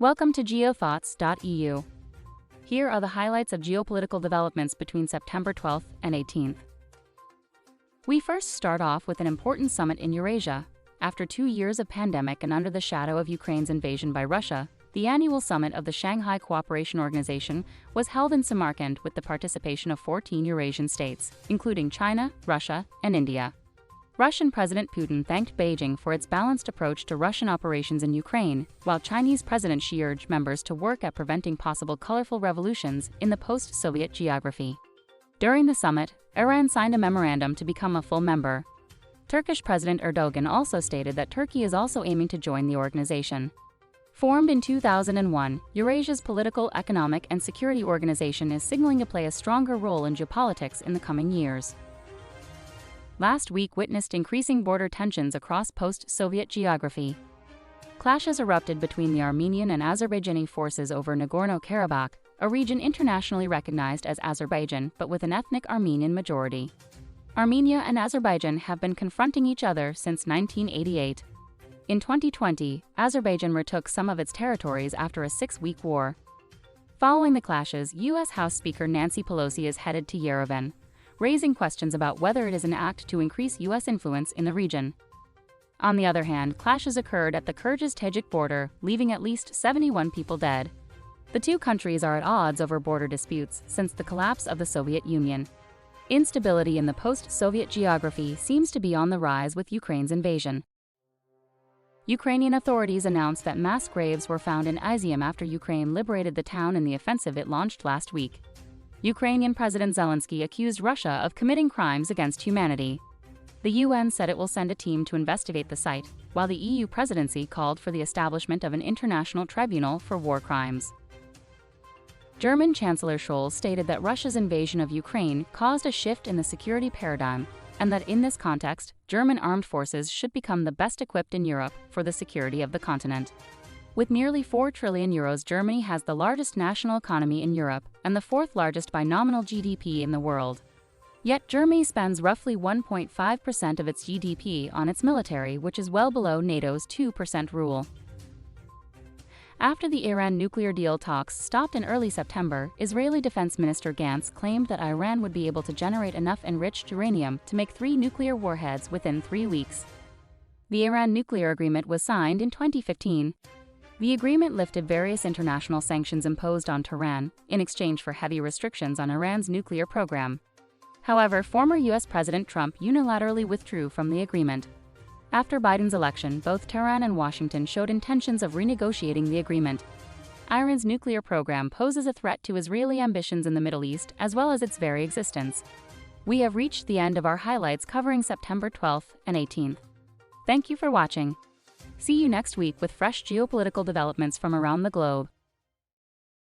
Welcome to geothoughts.eu. Here are the highlights of geopolitical developments between September 12th and 18th. We first start off with an important summit in Eurasia. After 2 years of pandemic and under the shadow of Ukraine's invasion by Russia, the annual summit of the Shanghai Cooperation Organization was held in Samarkand with the participation of 14 Eurasian states, including China, Russia, and India. Russian President Putin thanked Beijing for its balanced approach to Russian operations in Ukraine, while Chinese President Xi urged members to work at preventing possible colorful revolutions in the post-Soviet geography. During the summit, Iran signed a memorandum to become a full member. Turkish President Erdogan also stated that Turkey is also aiming to join the organization. Formed in 2001, Eurasia's political, economic, and security organization is signaling to play a stronger role in geopolitics in the coming years. Last week witnessed increasing border tensions across post-Soviet geography. Clashes erupted between the Armenian and Azerbaijani forces over Nagorno-Karabakh, a region internationally recognized as Azerbaijan but with an ethnic Armenian majority. Armenia and Azerbaijan have been confronting each other since 1988. In 2020, Azerbaijan retook some of its territories after a 6-week war. Following the clashes, U.S. House Speaker Nancy Pelosi is headed to Yerevan, raising questions about whether it is an act to increase U.S. influence in the region. On the other hand, clashes occurred at the Kyrgyz-Tajik border, leaving at least 71 people dead. The two countries are at odds over border disputes since the collapse of the Soviet Union. Instability in the post-Soviet geography seems to be on the rise with Ukraine's invasion. Ukrainian authorities announced that mass graves were found in Izium after Ukraine liberated the town in the offensive it launched last week. Ukrainian President Zelensky accused Russia of committing crimes against humanity. The UN said it will send a team to investigate the site, while the EU presidency called for the establishment of an international tribunal for war crimes. German Chancellor Scholz stated that Russia's invasion of Ukraine caused a shift in the security paradigm, and that in this context, German armed forces should become the best equipped in Europe for the security of the continent. With nearly €4 trillion, Germany has the largest national economy in Europe and the fourth largest by nominal GDP in the world. Yet Germany spends roughly 1.5% of its GDP on its military, which is well below NATO's 2% rule. After the Iran nuclear deal talks stopped in early September, Israeli Defense Minister Gantz claimed that Iran would be able to generate enough enriched uranium to make 3 nuclear warheads within 3 weeks. The Iran nuclear agreement was signed in 2015. The agreement lifted various international sanctions imposed on Tehran in exchange for heavy restrictions on Iran's nuclear program. However, former U.S. President Trump unilaterally withdrew from the agreement. After Biden's election, both Tehran and Washington showed intentions of renegotiating the agreement. Iran's nuclear program poses a threat to Israeli ambitions in the Middle East as well as its very existence. We have reached the end of our highlights covering September 12th and 18th. Thank you for watching. See you next week with fresh geopolitical developments from around the globe.